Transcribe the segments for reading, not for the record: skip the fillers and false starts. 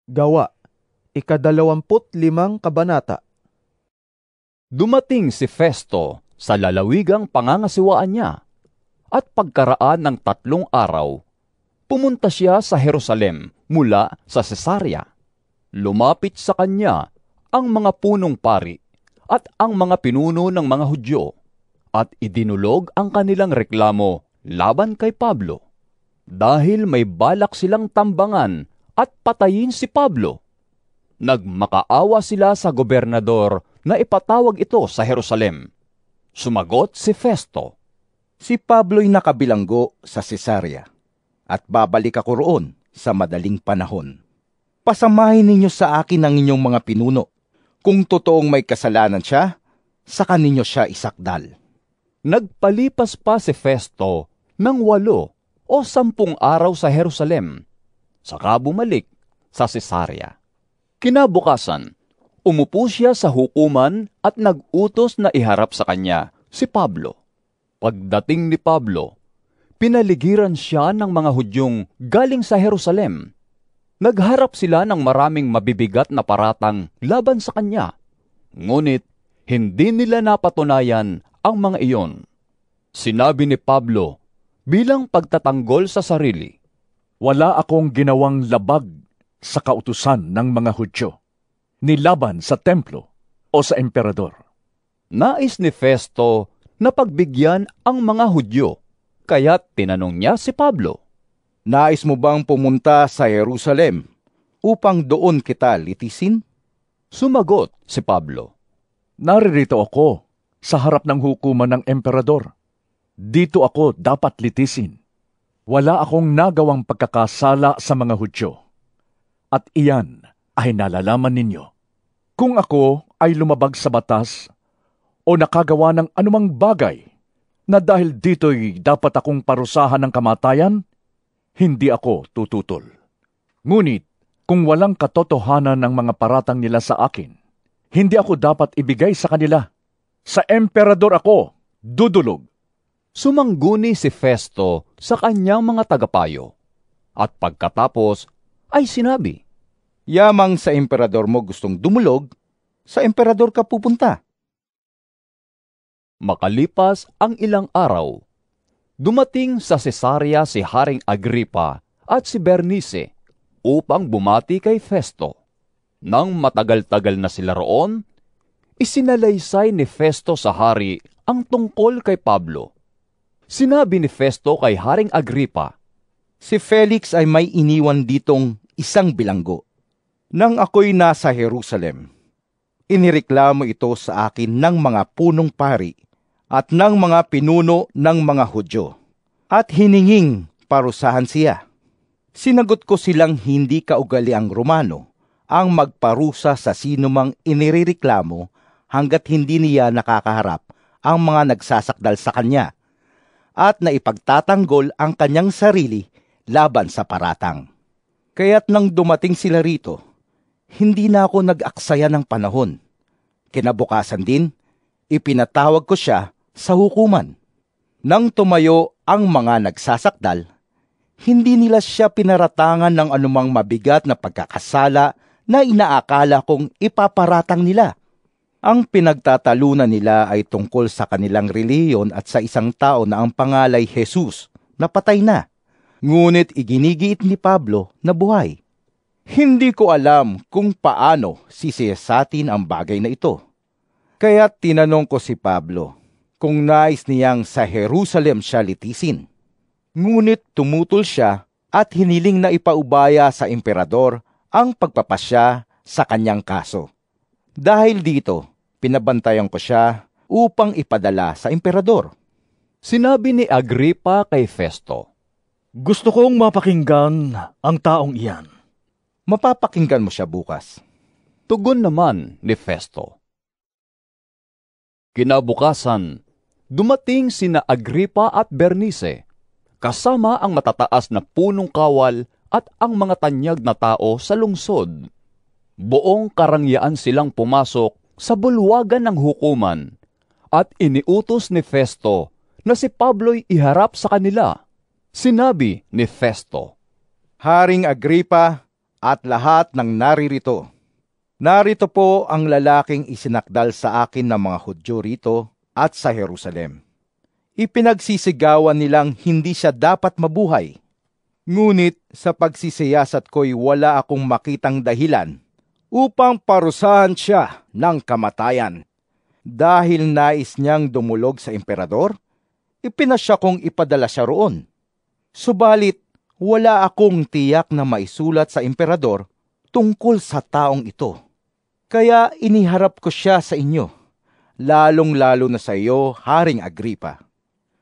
Gawa, 25 kabanata. Dumating si Festo sa lalawigang pangangasiwaan niya, at pagkaraan ng 3 araw, pumunta siya sa Jerusalem mula sa Cesarea. Lumapit sa kanya ang mga punong pari at ang mga pinuno ng mga Hudyo, at idinulog ang kanilang reklamo laban kay Pablo, dahil may balak silang tambangan at patayin si Pablo. Nagmakaawa sila sa gobernador na ipatawag ito sa Jerusalem. Sumagot si Festo, Si Pablo'y nakabilanggo sa Cesarea, at babalik ako roon sa madaling panahon. Pasamahin ninyo sa akin ang inyong mga pinuno. Kung totoong may kasalanan siya, saka ninyo siya isakdal. Nagpalipas pa si Festo ng 8 o 10 araw sa Jerusalem, saka bumalik sa Cesarea. Kinabukasan, umupo siya sa hukuman at nag-utos na iharap sa kanya si Pablo. Pagdating ni Pablo, pinaligiran siya ng mga Hudyong galing sa Jerusalem. Nagharap sila ng maraming mabibigat na paratang laban sa kanya. Ngunit hindi nila napatunayan ang mga iyon. Sinabi ni Pablo bilang pagtatanggol sa sarili, Wala akong ginawang labag sa kautusan ng mga Hudyo, nilaban sa templo o sa emperador. Nais ni Festo na pagbigyan ang mga Hudyo, kaya't tinanong niya si Pablo. Nais mo bang pumunta sa Jerusalem upang doon kita litisin? Sumagot si Pablo, Naririto ako sa harap ng hukuman ng emperador. Dito ako dapat litisin. Wala akong nagawang pagkakasala sa mga Hudyo, at iyan ay nalalaman ninyo. Kung ako ay lumabag sa batas o nakagawa ng anumang bagay na dahil dito'y dapat akong parusahan ng kamatayan, hindi ako tututol. Ngunit kung walang katotohanan ng mga paratang nila sa akin, hindi ako dapat ibigay sa kanila. Sa emperador ako dudulog. Sumangguni si Festo sa kanyang mga tagapayo, at pagkatapos ay sinabi, Yamang sa emperador mo gustong dumulog, sa emperador ka pupunta. Makalipas ang ilang araw, dumating sa Cesarea si Haring Agripa at si Bernice upang bumati kay Festo. Nang matagal-tagal na sila roon, isinalaysay ni Festo sa hari ang tungkol kay Pablo. Sinabi ni Festo kay Haring Agripa, Si Felix ay may iniwan ditong isang bilanggo. Nang ako'y nasa Jerusalem, inireklamo ito sa akin ng mga punong pari at ng mga pinuno ng mga Hudyo, at hininging parusahan siya. Sinagot ko silang hindi kaugaliang Romano ang magparusa sa sinumang inireklamo hanggat hindi niya nakakaharap ang mga nagsasakdal sa kanya, at naipagtatanggol ang kanyang sarili laban sa paratang. Kaya't nang dumating sila rito, hindi na ako nag-aksaya ng panahon. Kinabukasan din, ipinatawag ko siya sa hukuman. Nang tumayo ang mga nagsasakdal, hindi nila siya pinaratangan ng anumang mabigat na pagkakasala na inaakala kong ipaparatang nila. Ang pinagtatalunan nila ay tungkol sa kanilang reliyon at sa isang tao na ang pangalay Jesus na patay na. Ngunit iginigiit ni Pablo na buhay. Hindi ko alam kung paano sisiyasatin ang bagay na ito. Kaya tinanong ko si Pablo kung nais niyang sa Jerusalem siya litisin. Ngunit tumutol siya at hiniling na ipaubaya sa emperador ang pagpapasya sa kanyang kaso. Dahil dito, pinabantayan ko siya upang ipadala sa emperador. Sinabi ni Agripa kay Festo, Gusto kong mapakinggan ang taong iyan. Mapapakinggan mo siya bukas. Tugon naman ni Festo. Kinabukasan, dumating sina Agripa at Bernice, kasama ang matataas na punong kawal at ang mga tanyag na tao sa lungsod. Buong karangyaan silang pumasok sa bulwagan ng hukuman, at iniutos ni Festo na si Pablo'y iharap sa kanila. Sinabi ni Festo, Haring Agripa at lahat ng naririto. Narito po ang lalaking isinakdal sa akin ng mga Hudyo rito at sa Jerusalem. Ipinagsisigawan nilang hindi siya dapat mabuhay. Ngunit sa pagsisiyasat ko'y wala akong makitang dahilan upang parusahan siya ng kamatayan. Dahil nais niyang dumulog sa emperador, ipinasya kong ipadala siya roon. Subalit, wala akong tiyak na maisulat sa emperador tungkol sa taong ito. Kaya iniharap ko siya sa inyo, lalong-lalo na sa iyo, Haring Agripa,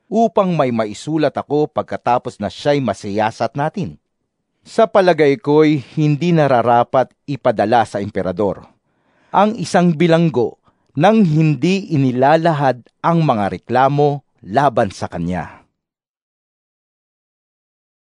upang may maisulat ako pagkatapos na siya'y masiyasat natin. Sa palagay ko'y hindi nararapat ipadala sa emperador ang isang bilanggo nang hindi inilalahad ang mga reklamo laban sa kanya.